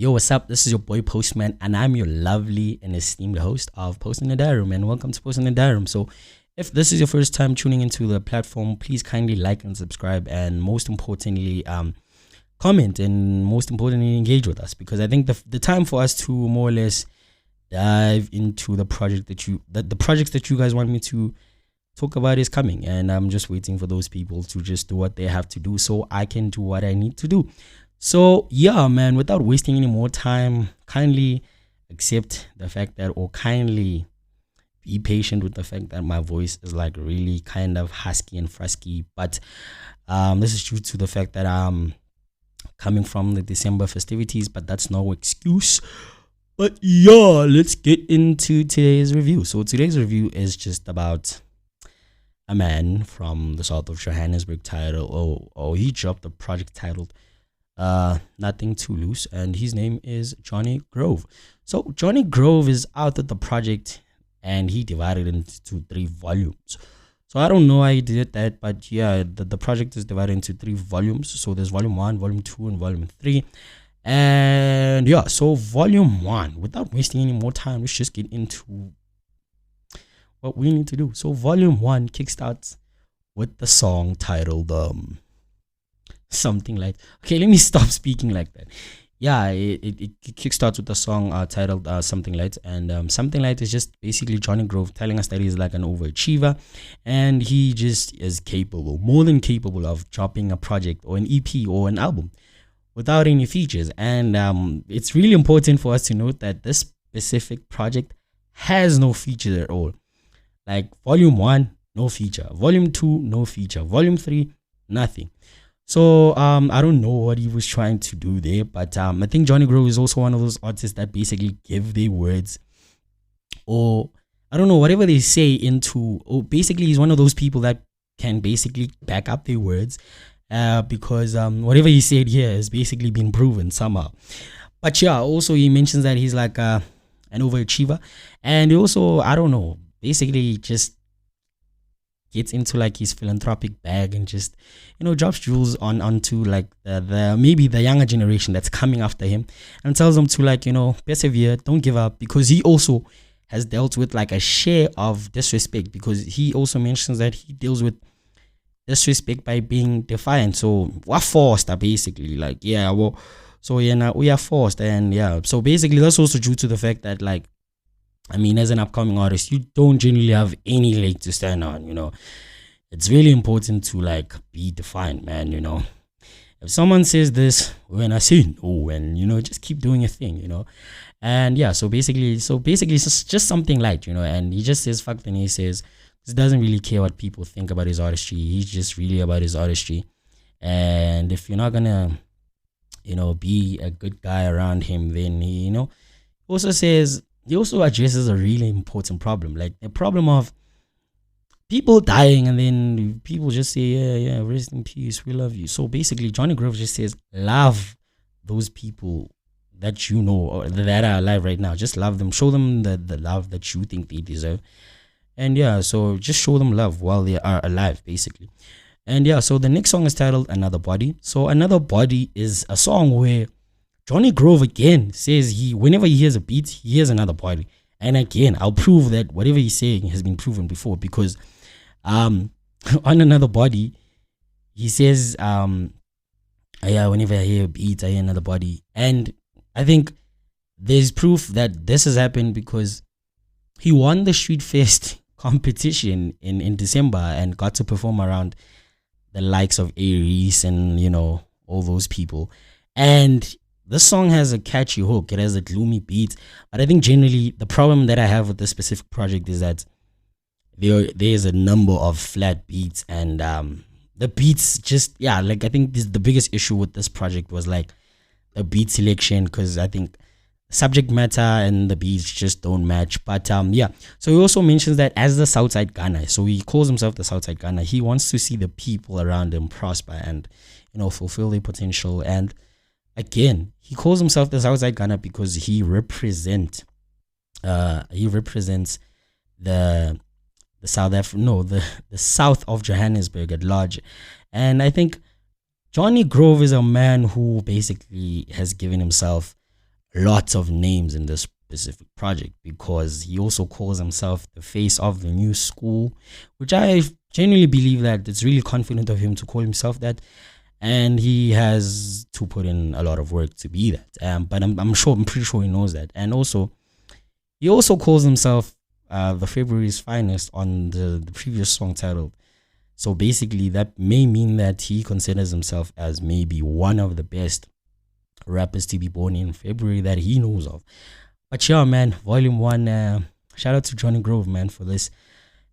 Yo, what's up? This is your boy Postman, and I'm your lovely and esteemed host of Post in the Diary, and welcome to Post in the Diary. So, if this is your first time tuning into the platform, please kindly like and subscribe, and most importantly, comment, and most importantly, engage with us, because I think the time for us to more or less dive into the project the projects that you guys want me to talk about is coming, and I'm just waiting for those people to just do what they have to do so I can do what I need to do. So yeah, man, without wasting any more time, kindly accept the fact that, or kindly be patient with the fact that my voice is like really kind of husky and frusky. But this is due to the fact that I'm coming from the December festivities, but that's no excuse. But yeah, let's get into today's review. So today's review is just about a man from the south of Johannesburg he dropped a project titled Nothing Too Loose, and his name is Jonny Grove. So Jonny Grove is out of the project, and he divided it into 3 volumes. So I don't know how he did that, but yeah, the project is divided into 3 volumes. So there's volume 1, volume 2, and volume 3. And yeah, so volume 1, without wasting any more time, let's just get into what we need to do. So volume 1 kickstarts with the song titled something like, okay, let me stop speaking like that. Yeah, it kickstarts with the song titled Something Light, and Something Light is just basically Jonny Grove telling us that he's like an overachiever, and he just is capable, more than capable, of dropping a project or an EP or an album without any features. And it's really important for us to note that this specific project has no features at all. Like volume 1, no feature. Volume 2, no feature. Volume 3, nothing. So I don't know what he was trying to do there, but I think Jonny Grove is also one of those artists that basically give their words, or I don't know, whatever they say into, or basically he's one of those people that can basically back up their words, because whatever he said here has basically been proven somehow. But yeah, also he mentions that he's like an overachiever, and he also, I don't know, basically just gets into like his philanthropic bag and just, drops jewels onto like the maybe the younger generation that's coming after him, and tells them to like, persevere, don't give up, because he also has dealt with like a share of disrespect, because he also mentions that he deals with disrespect by being defiant. So we're forced, basically, like, yeah, well, so yeah, now we are forced. And yeah, so basically that's also due to the fact that, like, I mean, as an upcoming artist, you don't generally have any leg to stand on, It's really important to like be defined, man, If someone says this, when I say no, and just keep doing your thing, And yeah, so basically it's just something light, and he just says fuck, and he says he doesn't really care what people think about his artistry. He's just really about his artistry. And if you're not gonna, be a good guy around him, then he also addresses a really important problem, like the problem of people dying, and then people just say, yeah, rest in peace, we love you. So basically, Jonny Grove just says, love those people that or that are alive right now. Just love them, show them the love that you think they deserve. And yeah, so just show them love while they are alive, basically. And yeah, so the next song is titled Another Body. So Another Body is a song where Jonny Grove again says whenever he hears a beat, he hears another body. And again, I'll prove that whatever he's saying has been proven before, because on Another Body, he says, yeah, whenever I hear a beat, I hear another body. And I think there's proof that this has happened, because he won the Street Fest competition in December and got to perform around the likes of Aries and, all those people. And this song has a catchy hook. It has a gloomy beat. But I think generally the problem that I have with this specific project is that there's a number of flat beats, and the beats just, yeah, like I think the biggest issue with this project was like the beat selection, because I think subject matter and the beats just don't match. But yeah, so he also mentions that as the Southside Gunner, so he calls himself the Southside Gunner, he wants to see the people around him prosper and fulfill their potential. And again, he calls himself the Southside Gunner because he represents the south of Johannesburg at large. And I think Jonny Grove is a man who basically has given himself lots of names in this specific project, because he also calls himself the face of the new school, which I genuinely believe that it's really confident of him to call himself that, and he has to put in a lot of work to be that. But I'm pretty sure he knows that. And also, he also calls himself the February's finest on the previous song titled. So basically, that may mean that he considers himself as maybe one of the best rappers to be born in February that he knows of. But yeah, man, Volume 1, shout out to Jonny Grove, man, for this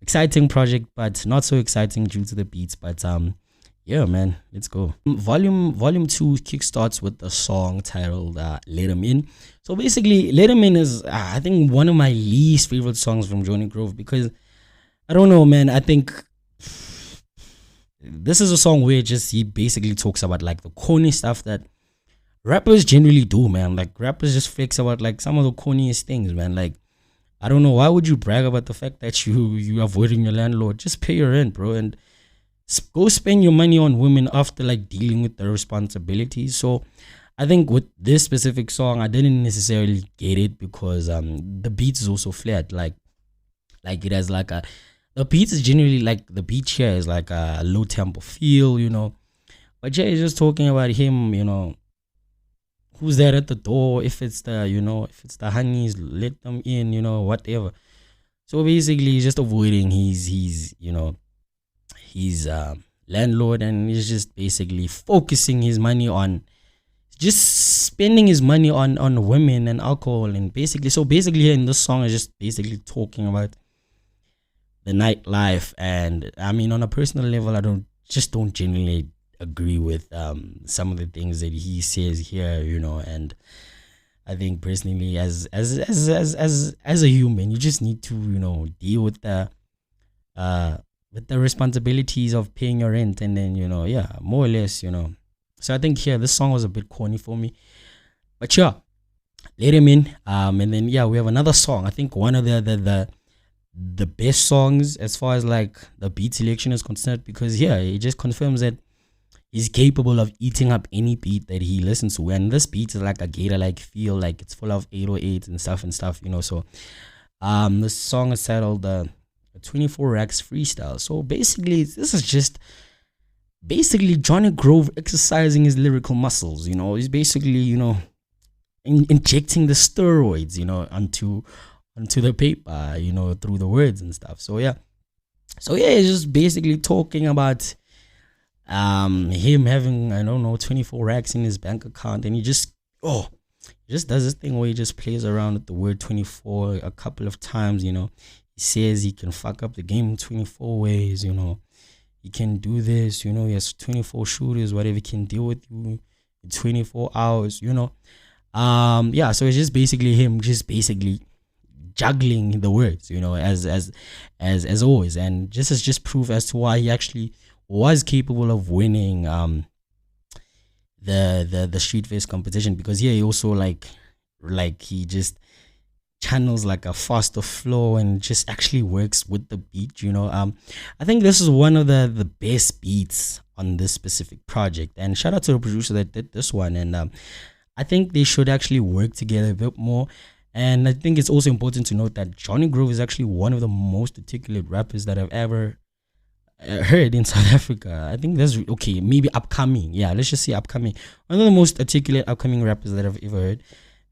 exciting project, but not so exciting due to the beats. But yeah, man, let's go. Volume 2 kickstarts with the song titled Let Him In. So basically, Let Him In is, I think, one of my least favorite songs from Jonny Grove, because I don't know, man. I think this is a song where just he basically talks about like the corny stuff that rappers generally do, man. Like, rappers just flex about like some of the corniest things, man. Like, I don't know, why would you brag about the fact that you avoiding your landlord? Just pay your rent, bro, and go spend your money on women after like dealing with the responsibilities. So I think with this specific song, I didn't necessarily get it, because the beat is also flat. Like it has like the beat is generally like, the beat here is like a low tempo feel, But yeah, it's just talking about him, who's there at the door, if it's the honeys, let them in, whatever. So basically, he's just avoiding his landlord, and he's just basically focusing his money on just spending his money on women and alcohol, and basically here in this song is just basically talking about the nightlife. And I mean, on a personal level, I don't genuinely agree with some of the things that he says here, and I think personally, as a human, you just need to deal with the responsibilities of paying your rent, and then more or less. So I think here this song was a bit corny for me, but yeah, Let Him In. And then we have another song, I think one of the best songs as far as like the beat selection is concerned, because it just confirms that he's capable of eating up any beat that he listens to. And this beat is like a gator like feel, like it's full of 808s and stuff. So this song is titled 24 Racks Freestyle. So basically, this is just Jonny Grove exercising his lyrical muscles. He's basically injecting the steroids onto the paper, through the words and stuff. So it's just basically talking about him having, I don't know, 24 racks in his bank account, and he just does this thing where he just plays around with the word 24 a couple of times. He says he can fuck up the game in 24 ways. He can do this. He has 24 shooters, whatever, he can deal with you in 24 hours. So it's just basically him juggling the words, as always, and just as proof as to why he actually was capable of winning the street face competition, because he also like he just channels like a faster flow and just actually works with the beat. I think this is one of the best beats on this specific project, and shout out to the producer that did this one. And I think they should actually work together a bit more. And I think it's also important to note that Jonny Grove is actually one of the most articulate rappers that I've ever heard in South Africa. I think that's okay, maybe upcoming. Yeah, let's just say upcoming. One of the most articulate upcoming rappers that I've ever heard.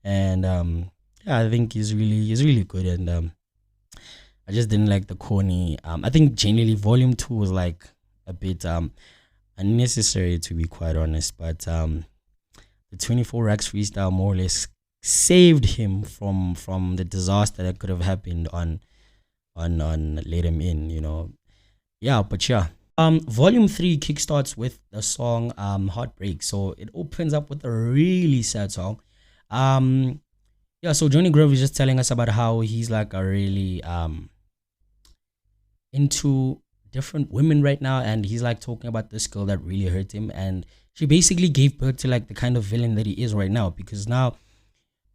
And I think he's really good. And I just didn't like the corny. I think generally Volume 2 was like a bit unnecessary, to be quite honest. But the 24 Racks freestyle more or less saved him from the disaster that could have happened on Let Him In. Volume 3 kickstarts with the song Heartbreak. So it opens up with a really sad song. So Jonny Grove is just telling us about how he's like a really into different women right now, and he's like talking about this girl that really hurt him, and she basically gave birth to like the kind of villain that he is right now, because now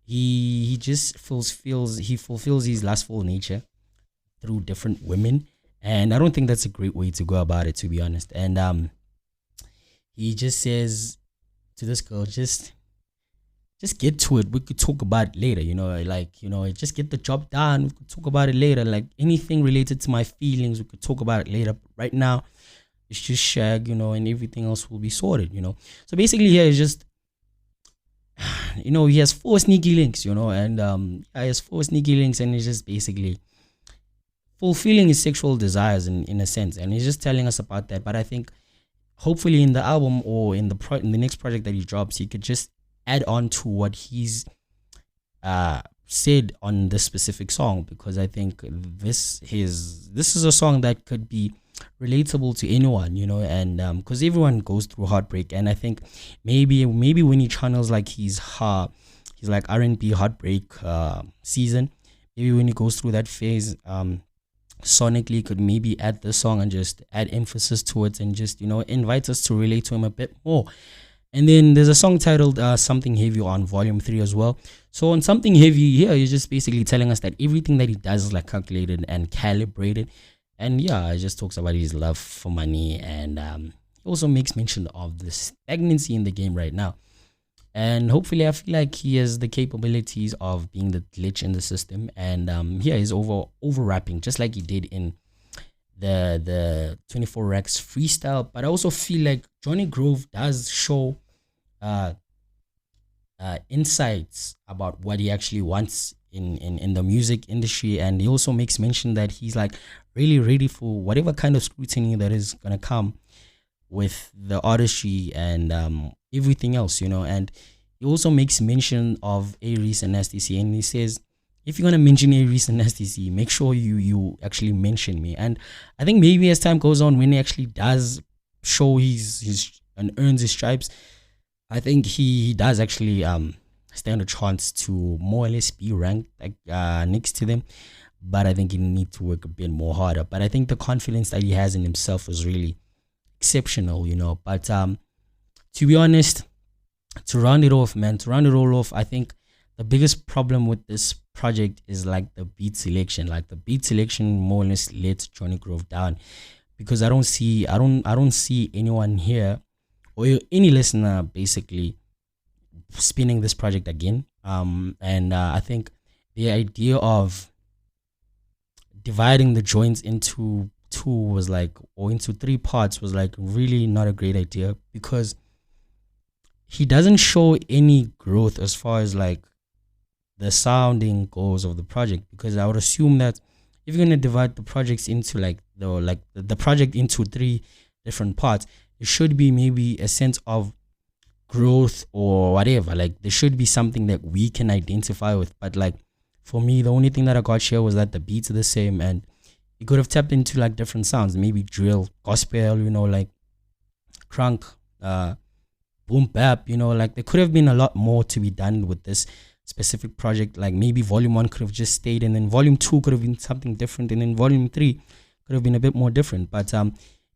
he just fulfills his lustful nature through different women. And I don't think that's a great way to go about it, to be honest. And he just says to this girl, just just get to it. We could talk about it later, like, just get the job done. We could talk about it later. Like anything related to my feelings, we could talk about it later. Right now, it's just shag, and everything else will be sorted. So basically here is just, he has four sneaky links, and he has four sneaky links, and it's just basically fulfilling his sexual desires in a sense. And he's just telling us about that. But I think hopefully in the album or in the next project that he drops, he could just add on to what he's said on this specific song, because I think this is a song that could be relatable to anyone, and because everyone goes through heartbreak. And I think maybe when he channels like he's like R&B heartbreak season, maybe when he goes through that phase, sonically could maybe add this song and just add emphasis to it, and just invite us to relate to him a bit more. And then there's a song titled Something Heavy on Volume 3 as well. So on Something Heavy here, he's just basically telling us that everything that he does is like calculated and calibrated. And yeah, it just talks about his love for money, and he also makes mention of the stagnancy in the game right now. And hopefully I feel like he has the capabilities of being the glitch in the system. And here he's over rapping just like he did in the 24 Racks freestyle. But I also feel like Jonny Grove does show insights about what he actually wants in the music industry. And he also makes mention that he's like really ready for whatever kind of scrutiny that is gonna come with the artistry and everything else, and he also makes mention of Aries and STC, and he says, if you're gonna mention Aries and STC, make sure you actually mention me. And I think maybe as time goes on, when he actually does show his and earns his stripes, I think he does actually stand a chance to more or less be ranked like next to them. But I think he needs to work a bit more harder. But I think the confidence that he has in himself is really exceptional, But to be honest, to round it all off, I think the biggest problem with this project is like the beat selection. Like the beat selection more or less let Jonny Grove down, because I don't see anyone here or any listener basically spinning this project again. And I think the idea of dividing the joints into into three parts was like really not a great idea, because he doesn't show any growth as far as like the sounding goals of the project. Because I would assume that if you're gonna divide the projects into the project into three different parts, there should be maybe a sense of growth or whatever. Like there should be something that we can identify with. But like for me, the only thing that I got here was that the beats are the same, and you could have tapped into like different sounds, maybe drill, gospel, like crunk, boom bap, like there could have been a lot more to be done with this specific project. Like maybe volume 1 could have just stayed, and then volume 2 could have been something different, and then volume 3 could have been a bit more different. But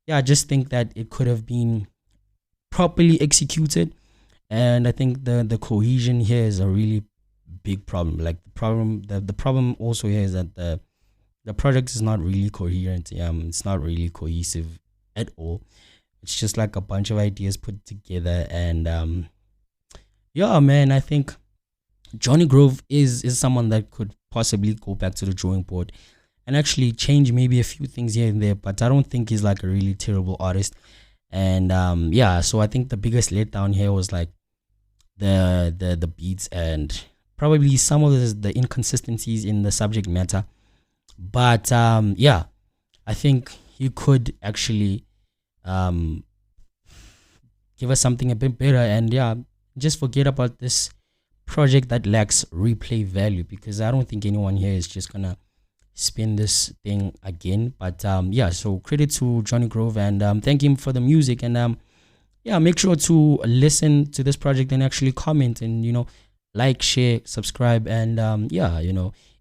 yeah, I just think that it could have been properly executed. And I think the cohesion here is a really big problem. Like the problem also here is that the project is not really coherent. It's not really cohesive at all. It's just like a bunch of ideas put together. And yeah, man, I think Jonny Grove is someone that could possibly go back to the drawing board and actually change maybe a few things here and there. But I don't think he's like a really terrible artist. And yeah, so I think the biggest letdown here was like the beats and probably some of the inconsistencies in the subject matter. But yeah, I think you could actually give us something a bit better. And yeah, just forget about this project that lacks replay value, because I don't think anyone here is just gonna spin this thing again. But yeah, so credit to Jonny Grove, and thank him for the music. And yeah, make sure to listen to this project and actually comment and like, share, subscribe, and yeah,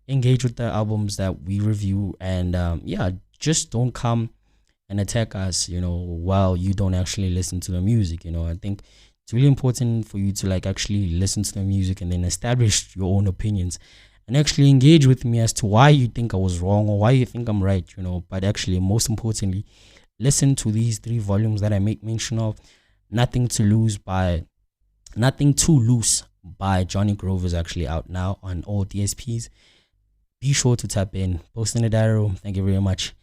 engage with the albums that we review. And yeah, just don't come and attack us while you don't actually listen to the music. I think it's really important for you to like actually listen to the music and then establish your own opinions and actually engage with me as to why you think I was wrong or why you think I'm right. But actually, most importantly, listen to these 3 volumes that I make mention of. Nothing to lose by Nothing Too Loose by Jonny Grove is actually out now on all DSPs. Be sure to tap in. Post in the diary room. Thank you very much.